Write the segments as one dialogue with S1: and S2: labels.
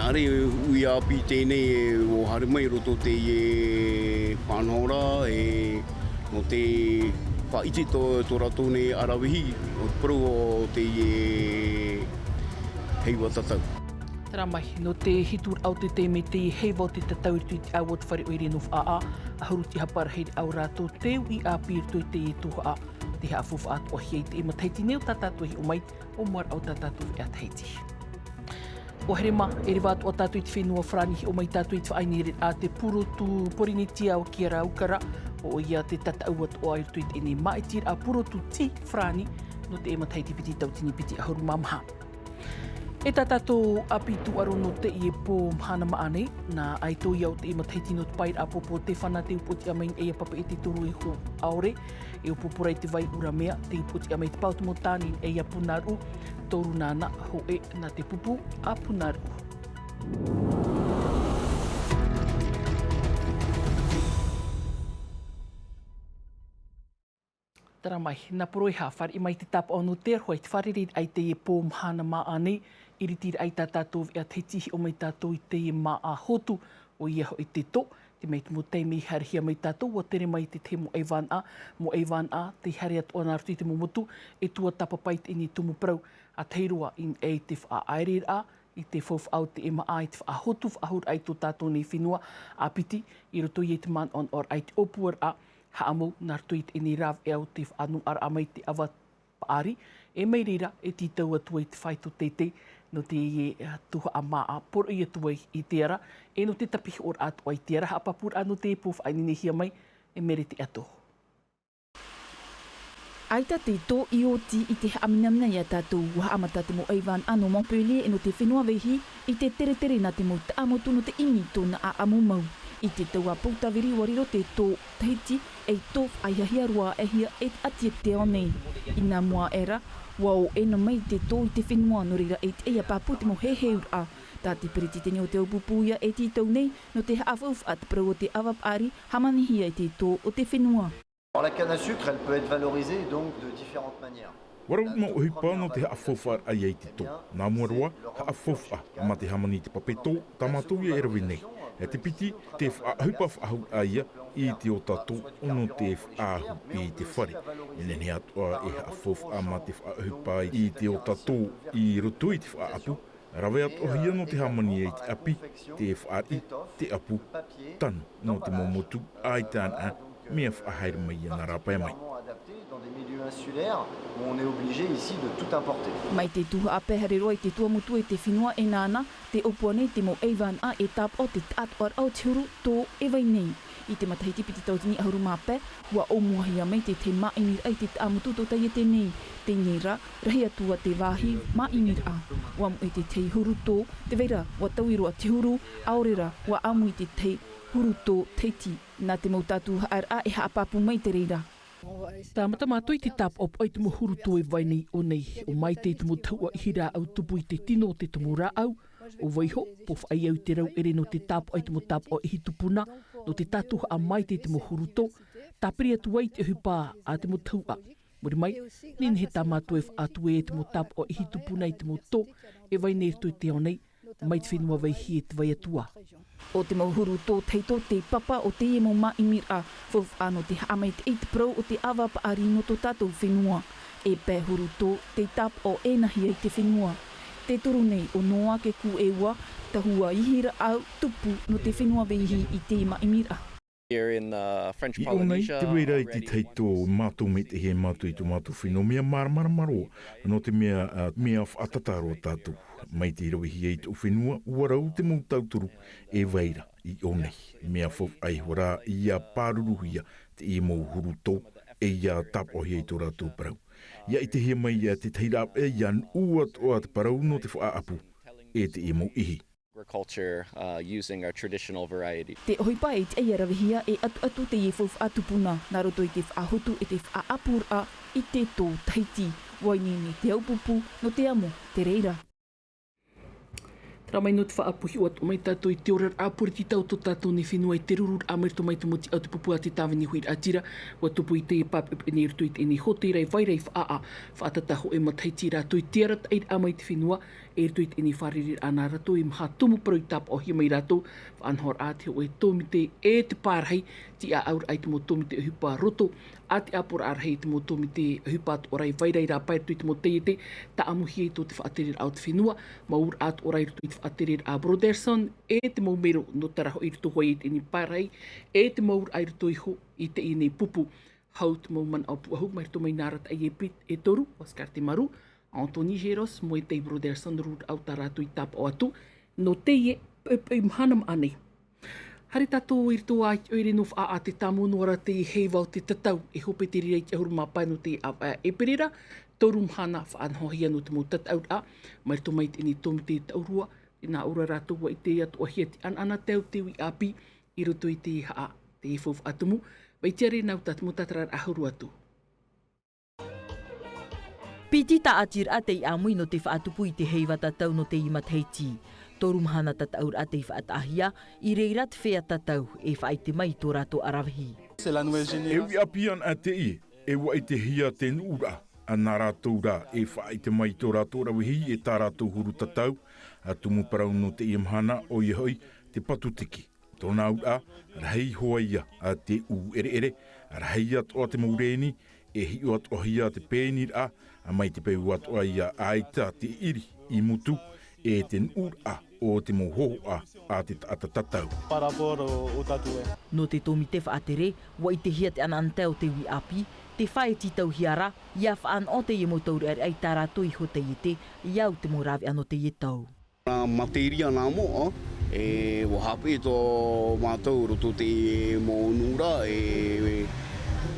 S1: Are ui api tēnei o hare mai roto te whanora no te whaiti tō rato ne arawihi o te paru o te heiwa tatau.
S2: Tara mai, no te hitur au te me te heiwa o te tatau i tui te au o te whare o ere no whaa a huruti hapara heiri au rātou teu i api i tui te tuha te hea fuwha atu o hiei te mataiti neo tatatu hi o mai o moar au tatatu e ataiti. O herema, ere wātu o tātui te whenua whrani o mai tātui te whainere a te puro tu porinitia o kia raukara o ia te tatau atu o airtui te ene maitir a puro tu ti whrani no te emateiti piti tautini piti ahuru mamaha. E tātātou api tu aro no te i e pō mhana maanei, nā aito iau te emateiti no te pair apopo te whana te upoti amain e papa e te turu i ho aore, e upoporai te vai ura mea, te upoti amai te pautumo tāni e ia punaru, toru nāna ho e nā te pupu a punaru. Tara mai, nā poroi ha whare i mai te tapa o no te arhoi te whare rid ai te e pō mhana maanei, iri tira ai tā tātou e a te tihi o mai tātou i te e maa hotu o ia ho i te to, te mei te mo teimei harihia mai tātou, o tere mai te mo eiwan a, te hari atu ana aruti te momotu, e tua tapapai te ini tumu prau, a teirua in e te wha aere a, i te whawh au te ema ai te wha hotu, wha ahur ai tō tātou nei whenua, a piti, i roto i te man on or ai te opuar a, haamu nā rtui te ini rav e au te whaanu ara amai te awa paari, e mei rira e titau atua i te whaito te no te tuha a maa, poro i atua i te ara, e no te tapihi or atua i te ara, hapapur anu te pof ainine hia mai, e mere te ato.
S3: Aita te tō i o ti i te haminamina i a tātou wa amata te mo eiwan ano Montpellier e no te whenua vehi i te tere na te mo te amotu no te imi tōna a amu mau. I te taua pautawiri wariro te tō Tahiti e tō aihahia rua e hia e ati e te onei. I nā mua era, wao e no mai te tō i te whenua no rira e te eia papu te mo heheur a. Tā te periti teni o te upupuia e titau nei no te haafuf at prau o te awapari hamanihia e te tō o te whenua.
S4: La canne à sucre, elle peut être valorisée donc de différentes manières.
S5: Warau mo uhipa no te haafofar ai ei te tō. Nā mua roa, haafofa ma te hamani te papeto, tamatu i erawi nei. E te piti, te whaahupa whaahu aia i te o tato ono te whaahu i te whare. E nene atua e haafofa ma te whaahupa i te o tato i roto i te whaapu. Rawe atu hia no te hamani e te api, te whaari, te apu, tanu no te momotu, ai tāna, mea whaahaere mai ana rapai mai.
S4: Dans des milieux insulaires où on est obligé ici de tout importer.
S3: Mai te tuha a pehare roa i te tuamutu e te whenua e nāna, te opone te mo eiwan a e tap o te tatuar au te huru tō e vai nei. I te matahiti piti tautini ahuru mape, ua o muahia mai te maimir ai te amutu tō tai e te nei. Te nera, rahi atua te wāhi maimir a. Ua mu i te tei huru tō, te veira, ua tauiroa te huru, aorera, ua amu i te tei huru tō teiti. Nā te mautatu haara e haapapu mai te reira.
S2: Tā mata mātua i te tap op ai te mo huru tō e vai nei o nei, o mai te mo taua i hira au tupu i te tino o te tomo rā au, o waiho, pof ai au te rau ere no te tap ai te mo tap o ihi tupuna, no te tatuha a mai te mo huru tō, tāpiri atu ai te hupā a te mo taua. Muri mai, nini he tā mātua e whaatu e te mo tap o ihi tupuna i te mo tō, e vai nei rtoi te o nei, mai te whenua vai hi e te vai atua.
S3: O te mauhuru tō teito te papa o te e mo maimir a, whawh ano te haamai te 8 pro o te awapa ari no tō tātou whenua. E pē huru tō te tap o enahi ai te whenua. Te turu nei o noa ke ku e ua, tahua ihira au tupu no te whenua vehi i te maimir a.
S5: I o nei, te weira i te teito mātou me te he mātou i tō mātou whenua mea maramaro, no te mea whaatataro tātou. Mai te rawihi e tō whenua, warau te mō tauturu e weira i o nei. Mea whau ai hora i a pāruruhia te e mō huru tō e ia tapohi e tō rātou parau. Ia i te he mai ia te teirap e ian uat o te parau no te whaapu e te e mō ihi.
S6: Using our traditional variety.
S3: Te ohipa e te eia rawihia e atu te e whau atupuna, nā roto i te whaahutu e te whaapur a i te tō Tahiti. Wainini te aupupu no te amo, te reira.
S2: Tara mai no te whaapuhi o atu mai tātou i te orar āpura ti tau tō tātou ni whenua i te rurur āmerito mai te moti au te pupu a te tāwini hui atira, wa tupu i te e pāpip e neru tui te eni hote rei vai rei whaa, whaatataho e mataiti rātou i te arat eir āmai te whenua, e tuit ini whariri ana ratu i maha tumu parau tapa o hi mai ratu whanhor a te o e tōmite e te pārhei ti a aur ai te mo tōmite hupa roto a te apura arhei te mo tōmite hupa at orai vairai rā pai tuit mo te ta amuhi e tō te whaaterir au te whenua ma ur at orai tuit whaaterir a Broderson e te mo mero no taraho i ruto hoi e te ini pārhei e te mo ur ai ruto iho i te inei pupu hau te mo man au puahu mai ruto mai nārat ai e pit e toru Oscar te maru Anthony Heros mo e te Broderson rūr au taratu i tapa o atu no te e mhanam anei. Hari tātou i rito ai oire no wha a te tamonuara te heiwau te tatau e hope te rei te ahuru mapai no te eperera toru mhana wha anhohia no te mo tatau a mai rito mai te ni tomi te taurua i nā ura rātou wa i te atu ahia te anana teo te ui api i roto i te haa te e whauw atumu vai tiare nau tatumu tatarar ahuru atu.
S7: Piti ta atir ate i amui no te whaatupu i te heiwa tatau no te imateiti. Toru mahana tataur ate i whaatahia, i reirat whea tatau e whaai te mai tō rato arawahi.
S5: E ui apian ate i, e wa i te hia te nura, a nā rātou rā e whaai te mai tō rato arawahi e tā rātou huru tatau, a tumu parau no te iamhana o i hoi te patutiki. Tōna ura, rahei hoa ia a te u ere, rahei atoa te maureni, e hiu atohia te pēnir a mai te peu atoa ia aita te iri i mutu, e te nura o te mohoho a te atatatau.
S8: Paraporo o tatue.
S7: No te tomi te whaatere, wa i te hia te anantau te ui api, te whae titau hiara, ia whaan o te iemo tauri ai tā rātou i ho te iete, iau te morawe ano te ietau.
S1: Materia nā mo, e wahape tō mātou roto te mo nura,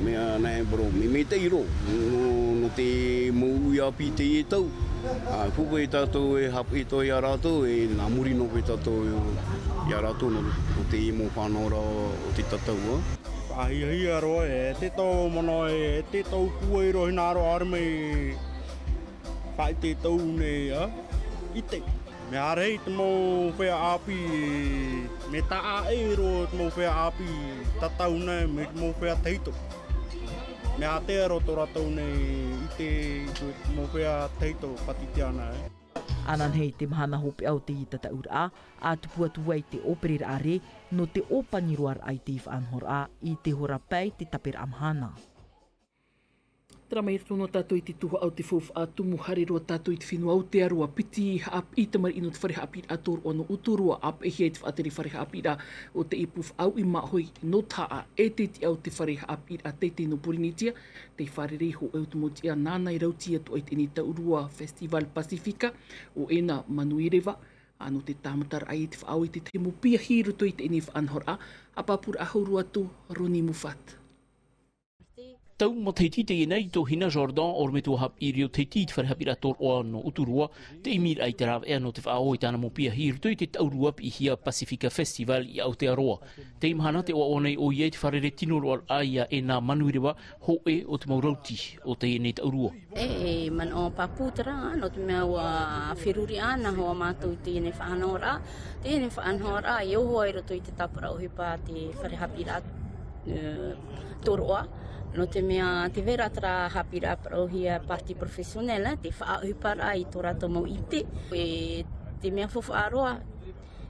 S1: mea nei bro, me te iro, no te mo ui api te ietau. Kupu e tātou e hape tō i a rātou, e nā muri no pe tātou i a rātou no te imo whanora o te tatau.
S8: Ahia roa e te tau mana e te tau kua i rohi nā roa armei whai te tau nei i te. Me arei te mō whea api, me taa e ro te mō whea api tatau nei, me te mō whea teito. Me a te aro tō rātou nei i te mō whea teito pati te ana.
S7: Anan hei te mahana hope au te i tataura a tupua tuai te operera are no te opangiroar ai te whaanhora i te hora pai te tapera amhana.
S2: Tara mai rono tātou i te tuha au te whauwha a tumu hare roa tātou i te whenua au te arua piti haap i te mari ino te whareha apira a tōru ono uturua ap e hei te whaateri whareha apira o te ipuf au i mahoi no taa e te ti au te whareha apira a te te no Purinitia te wharere ho au te motia nānai rautia to i te ni taurua Festival Pasifika o ena manuirewa ano te tāmatara ai te whaau i te te mopia hiru to i te ni whaanhora a papura ahuru atu Roni Mufat.
S9: Tau mo teiti te nei to hina Jordan or me to hap irio teiti te wharehapira tor o no uturua te imir ai te rawa ea no te whaao i tāna mo pia hir tui te taurua i hia Pasifika Festival i Aotearoa. Te imahana te o nei o iei te wharere tino roa aia e nā manuirewa ho e o te maurauti o te nei taurua.
S10: Man o paputara no te mea ua whiruri ana hoa mātou i te ene whaanora. Te ene whaanora i oho ai roto i te tapura o hipa te wharehapira toroa. No te mea te vera tara hapira parohia parti profesionela, te whaahupara i tō rātou mau ite. E te mea whawhaaroa,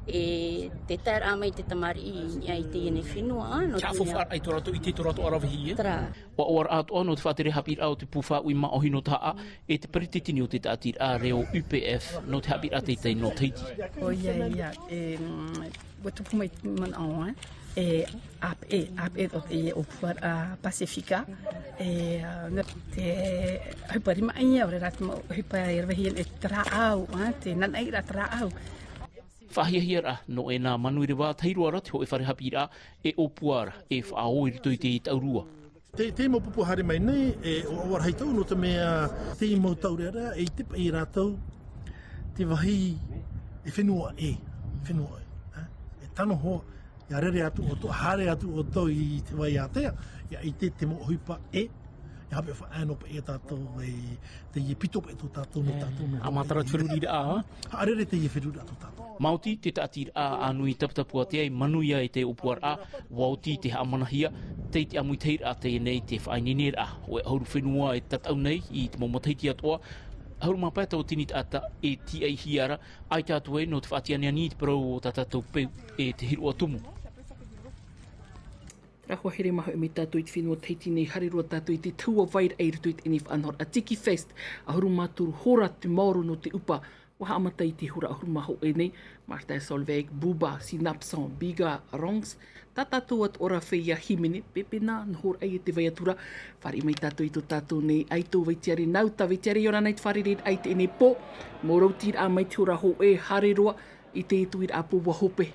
S10: e te taira amai te tamari i te ene whenua.
S9: Ka whawhaara i tō rātou i te tō rātou arawahi e?
S10: Tara.
S9: Wa oar atoa no te whaatere hapira o te puwha ui maohi no taa e te perititini o te tātir a reo UPF no te hapira te tei no teiti.
S11: O ia, watupu mai man aoa. Ap e o te opua Pasifika te hupari mai ore ratu hupari rehi e tra au te nanai ra tra au
S9: Whahiahia no e nā manuirewa teiroara te ho e wharehapira e opuara e whaao i rito i te taurua.
S12: Te mo pupu hare mai nei e o awar haitau no te mea te mo taurera e tipa i rātou te wahi e whenua e tano hoa. Ia rere atu o to hare atu o to i te wai atea, ia i te mo huipa ia hape whaano pa e tātou te ie pito pa e tō tātou no tātou no.
S9: A matara te whiruri a?
S12: A rere te ie whiruri a tō tātou.
S9: Mauti te tātir a anui taputapua te ai manuia e te upuar a, wauti te hamanahia, te amui teir a te nei te whaininer a, o e auru whenua e tatau nei i te momoteiti atoa, Ahuru mapa tau tinit ata e ti ai hiara ai tātou e no te whaatiania ni te parau o tātou peu e te hiru atumu. Rahua here maho e me tātou i te whenua teiti nei harirua tātou i te tua vaira e rutu i te enif anhor a Tiki Fest. Ahuru māturu hora te maoro no te upa. Waha amata i te hura ahuru maho e nei. Marta Solveig, Buba, Sinapson, Biga, Rongs. Tā tātou at ora whea himene, pepena, nhor ai e te vaiatura. Whare mai tātou i tō tātou nei aito veitiare nau, ta veitiare i ora nei te whare red ai te ene pō. Mō rautir a mai te hura ho e hareroa i te etuir a pō wahope.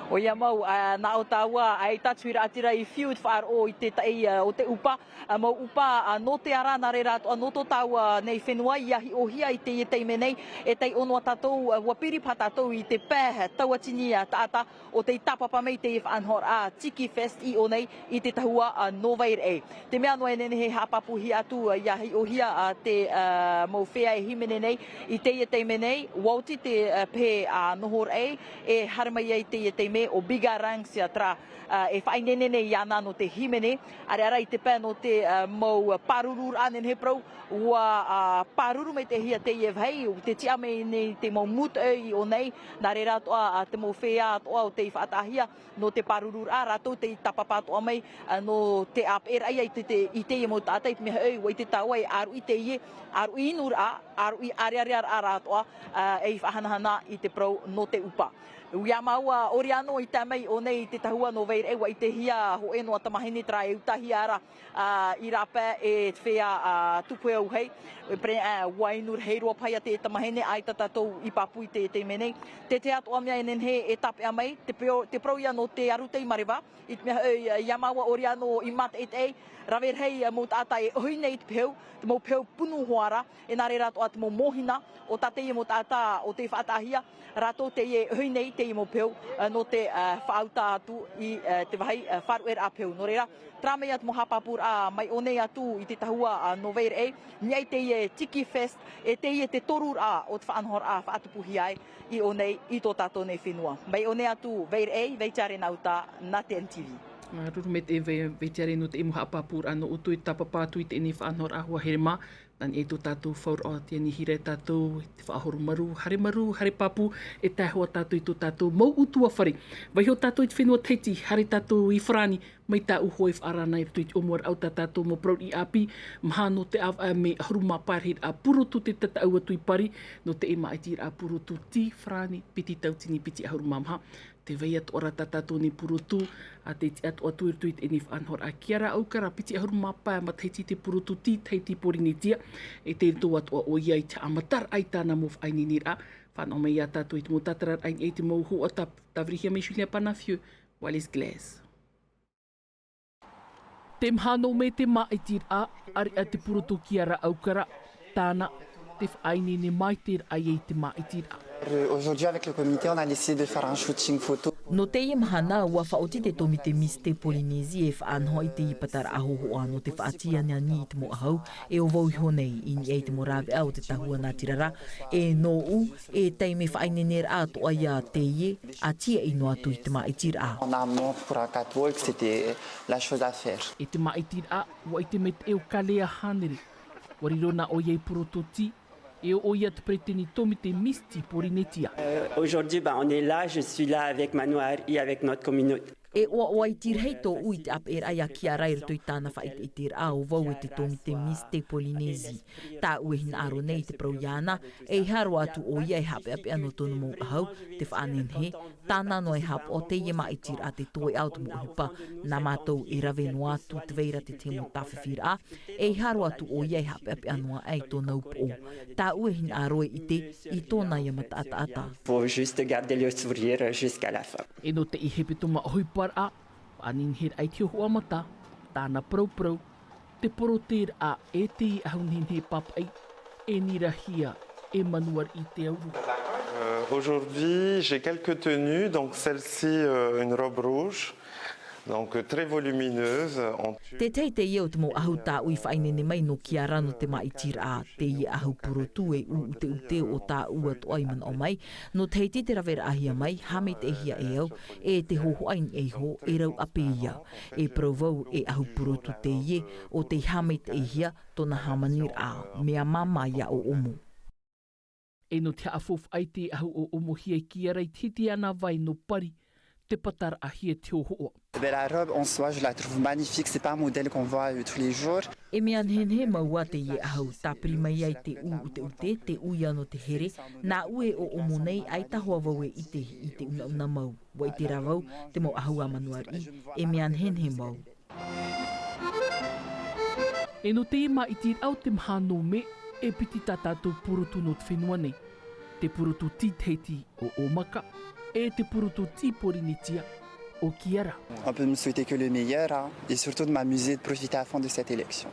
S7: O ia mau, nā o tāua, ai tatuira atira i fiu whaar o i te tai o te upa. Mau upa no te ara nā reira atoa no tō tāua nei whenua i ahi o hia i te teime nei. E tei ono a tātou, wapiri pa tātou i te pēh tauatini tāta o te tapapa mei te whanhor a Tiki Fest i o nei i te tahua Novair e. Te mea noe nene he hapapu hi atu i ahi o hia te mau whea e himene nei i te teime nei. Wauti te pē nohor e haramai i te teime o biga rangsia tra e whainene nei ana no te himene. Are ara i te pē no te mau parurur anen he prau ua paruru me te hia te hei o te tia me nei te mau mut i o nei. Nā reira toa te mau whea toa o te whaatahia no te parurur a ratou te tapapa toa mai no te apera ai i te mau tātai te meha o i te taua e aru i te ie aru i inur aru i are a ratoa e whahanahana i te prau no te upa. Ia maua ori anō i tā mei o nei te tahua no veire ewa i te hia ho eno a tamahene tra e utahi ara i rapa e te whea tupu au hei. E pre wainur hei roa pai a te tamahene ai tatatou i papu i te menei. Te atoa mea enen he e tape a mai, te prau ia no te arutei marewa. I te mea ia maua ori anō i mata et ei. Rawer hei mō tātai e hui nei te peu, te mō peu punu hoara, e nā reira toa te mō mohina o tātei e mō tātā o te whaatahia, rato te e hui nei te i mō peu no te whaauta atu i te wahai wharuer a peu. No reira, tramei atu mō hapapur a mai o nei atu i te tahua Noveir e, niai te e Tiki Fest, e te e te torur a o te whaanhor a whaatupuhi ai i o nei i tō tātou nei whenua. Mai o nei atu Veir e, veitare nauta na te NTV.
S2: Ruru me te veitiare no te imu haapapur ano utu i tapapatu i te ene whaanhor ahua here mā. Nani e tō tātou whaur o te ani hire tātou, te whaahoru maru, hare papu, e tāhua tātou i tō tātou mau utua whare. Vai ho tātou i te whenua teiti, hare tātou i whrani, mai tā uho e whaarana i rutu i te omuar au tātou mo prau i api, mha no te av me ahuru mā pārhir a purutu te tata au atu i pari, no te ema i tīra a purutu ti whrani, piti tautini, piti ahuru mamha. Te vei atu ora tātou ni purutu, a te atu atu i rutu i te enif anhor a kiara aukara, piti ahuru mā pā ma teiti te purutu ti, teiti porinitia, e te rito atu o iai te amatar ai tāna mof aini nira, whanau mai a tātou i te motatarar aini e te mauhu o tavrihia me shulia panawhiu, Wallis Glass. Te mhano me te maitir a, ari a te purutu kiara aukara, tāna te whaini ne maitir ai e te maitir a.
S13: Aujourd'hui, avec le comité, on a décidé de faire un shooting photo.
S7: No te ie mahana ua whaoti te tomi te mis te Polynesia e whaanho i te ipatara ahohoa no te whaatia nia ni te mo ahau e o vau honei i ni e te morawe au te tahua nā tirara e no u e teime whainenera atoa ia te ie a tia ino atu i te maitir a.
S13: En amont pour un catwalk, c'était la chose à faire.
S2: E te maitir a, wa i te met e o kalea hanere. Warirona o iei purototi, et au yat préteni tomite misti pour inetia.
S14: Aujourd'hui, on est là, je suis là avec Manoir et avec notre communauté.
S7: E oa i tirhei tō ui te apera ai a kia rairo tui tāna whait i tir au vau e te tomi te mis te Polinesi. Tā ue hin aro nei te prauiana, e haro atu o ia e hape ape ano tonu mō ahau, te whaanen he, tāna no e hap o te iema i tir a te toi au te mō hipa, nā mātou e rawe no atu te veira te te mō tawhiwhira a, e haro atu o ia e hape ape anoa ai tōna upo. Tā ue hin aro i te i tōna ia mata ata.
S14: Pour juste garder le sourire jusqu'à la fin.
S2: E no te i hepe toma hoipa a anin her ai te hoa mata tāna prau te poroter a e te i ahunhin he papai e nirahia e manuar i te auru.
S15: Aujourd'hui, j'ai quelques tenues, donc celle-ci, une robe rouge, Donc très volumineuse.
S16: Te tei te iau te mo ahu tā ui whainene mai no ki a rano te mai tira a te i ahu purotu e ute o tā ua toai man o mai, no teiti te rawera ahia mai, hame te hia e au, e te hoho ain e ho, e rau ape ia, e provau e ahu purotu te ie, o te hame te hia, tona hamanir a, mea mama ia o omo.
S2: E no te afof ai te ahu o omo hia ki arai titi ana vai no pari, te patara ahia te ohoa.
S13: La robe en soi, je la trouve magnifique. C'est pas un modèle qu'on voit tous les jours.
S16: E mea nhenhe maua te ie ahau, tāpiri mai ai te ute, te ui ano te here, nā ue o omo nei ai tahoa vau e i te una mau. Wa i te rawau, te mo ahu a manuari, e mea nhenhe mau.
S2: E no te ima i te au te mhano me, e piti tātātou purutu no te whenua nei. Te purutu titeiti o omaka, e te purutu tipori-nitia o Kiara.
S13: On peut me souhaiter que le meilleur, hein, et surtout de m'amuser, de profiter à fond de cette élection.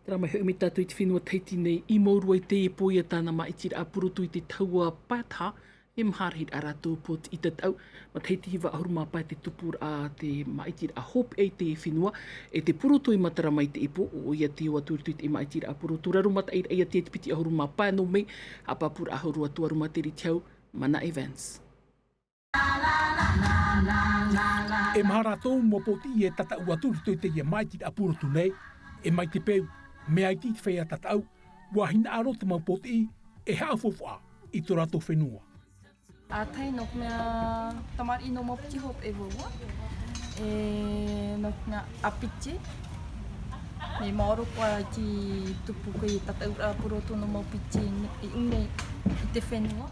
S2: Tera mai hui me tātou i te whenua teiti nei, i maurua i te e poia tāna maitira a purutu i te taua pātha, e mharhid a rātou pot i te tau, ma teiti hiwa ahuruma pai te tupur a te maitira a hop e te whenua, e te purutu i matara mai te ipo, o ia te ua turitut i maitira a purutu, rarumata i a te piti ahuruma pai no mei, a papura ahurua tuaruma te ritiau, Mana Evans.
S17: E maharatou mo poti i e tata ua turitut te ia maitira a purutu nei, e mai te peu, me ai ti te whea tatau, ua hina aro te mau poti e haafofua i tō rato whenua.
S18: A tai nok mea tamari no mo piti hop e vua. E nok mea apiti. Me maoro kua ki tupu koe tata ura puroto no mo piti i unge i te whenua.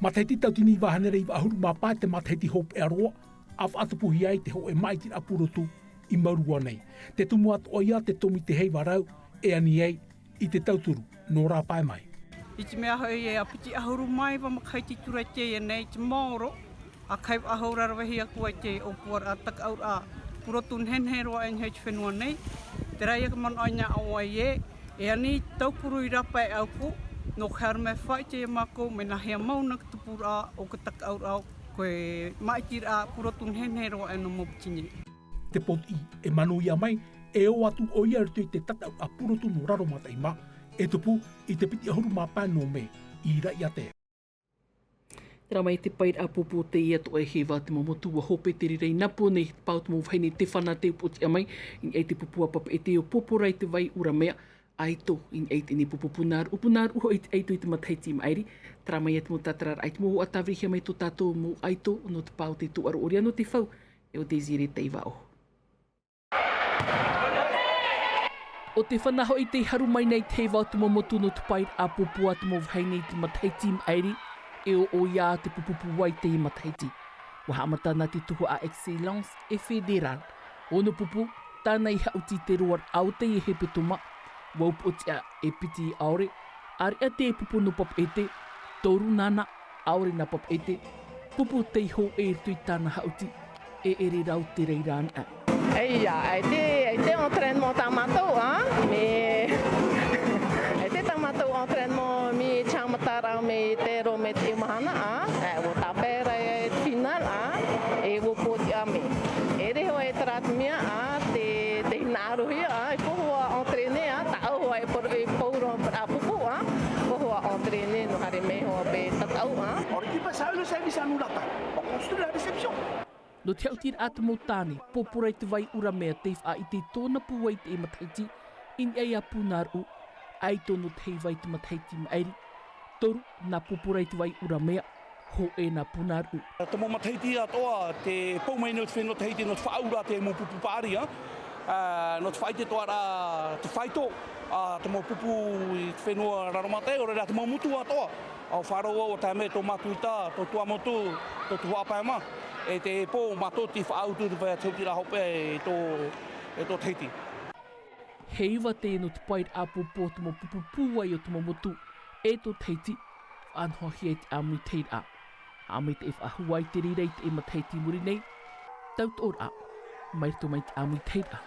S17: Mataiti tau tini wahanere i wahuru mapā te mataiti hop e aroa, a whaatapuhi ai te ho e maiti a purotu i maurua nei. Te tumu atu oia te tomi te hei warau e ani ei i te tauturu no rā pai mai.
S19: I te mea hoi e apiti ahuru mai wa makai ti tura te e nei te maoro, a kai ahura rawahi a kua te o puar a tak aur a purotu nhenhe roa e nhei te whenua nei. Te rai aka man aina awai e ani taupuru i rapa e au ko, no khaar me whai te e mako me nahia mauna ka tupur a o ka tak aur a koe maitir a purotu nhenhe roa e no moputini.
S17: Te poti e manu ia mai e o atu o ia rito i te tatau a purotu no raro mata ima, e tupu i te piti ahuru mapā no me i rai a te.
S2: Tera mai te paira a popo te ia to e hewa te mamotu wa hope te rirei napo nei pau te mawhaine te whana te upoti a mai in e te pupua papa e te o popo rai te vai ura mea aito in e te ni popo punar uho i te aito i te mataiti i mairi. Tera mai e te mo tatarar ai te mo a tawrihia mai to tātou mo aito no te pau te tuaru oria no te whau e o te zire teiva o. O te whanaho i te haru mai nei te wau te mamotu no te paira a popua te mawhaine i te mataiti i mairi e o ia te pupupu wai te i mataiti. Waha amata na te tuho a excellence e federal. Ono pupu, tāna i hauti te roar au te i hepe toma, waupotia e piti i aore, ari a te pupu no pop ete, toru nana, aore na pop ete, pupu te ho e rtui tāna hauti, e ere rau te reiraan a.
S20: Eia, e te entraînement tamatou, me... e te tamatou entraînement mi chamatara me te ro me te mahana, o tapera e final, e o poti a me. E reho e tratmia, te hinaruhi, e pohua entraîner, ta au e pouro a pupu, pohua entraîner no hare meho pe tatau.
S21: On ne dit pas ça, le service à nous l'attend. On construit la réception.
S2: No te autir ata mo tāne, poporai te vai ura mea teif a i te tōna puai te e mataiti, in ei a punaru, ai tono te vai te mataiti maeri, toru na poporai te vai ura mea, ho e na punaru.
S21: Te mo mataiti atoa, te paumai no te whenua te heiti no te whaura te mo pupu pāri, no te whaite toara te whaito, te mo pupu i te whenua raromate, o reira te mo mutu atoa, au wharoa o tae me tō matuita, tō tuamotu, tō tuapaema, e te pō matoti whaautu te whea teutira hope e tō teiti.
S2: Heiwa te no te paira a popo te mo pupupuai o te momotu e tō teiti, whanhohi e te amui teira. Amui te e whahuai te rirei te e mateiti muri nei, taut ora, mai to mai te amui teira.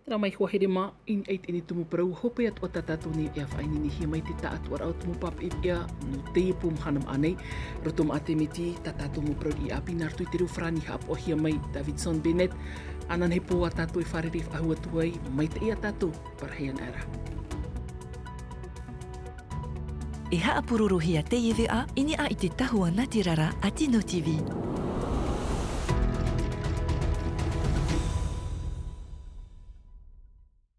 S2: Tera mai hua here ma, in eit ini tumu parau hope at o tatatu ni ea whaini ni hia mai te taat wara o tumu pap ea no te pum hanam anei. Rotum ate miti tatatu mu parau I api nartu te reu frani hap o hia mai Davidson Bennett. Anan he po a tatu e whareref ahua tuai mai te ea tatu parhean era.
S4: E haapururu hia te iwi a ini a I te tahua Natirara a Tino TV.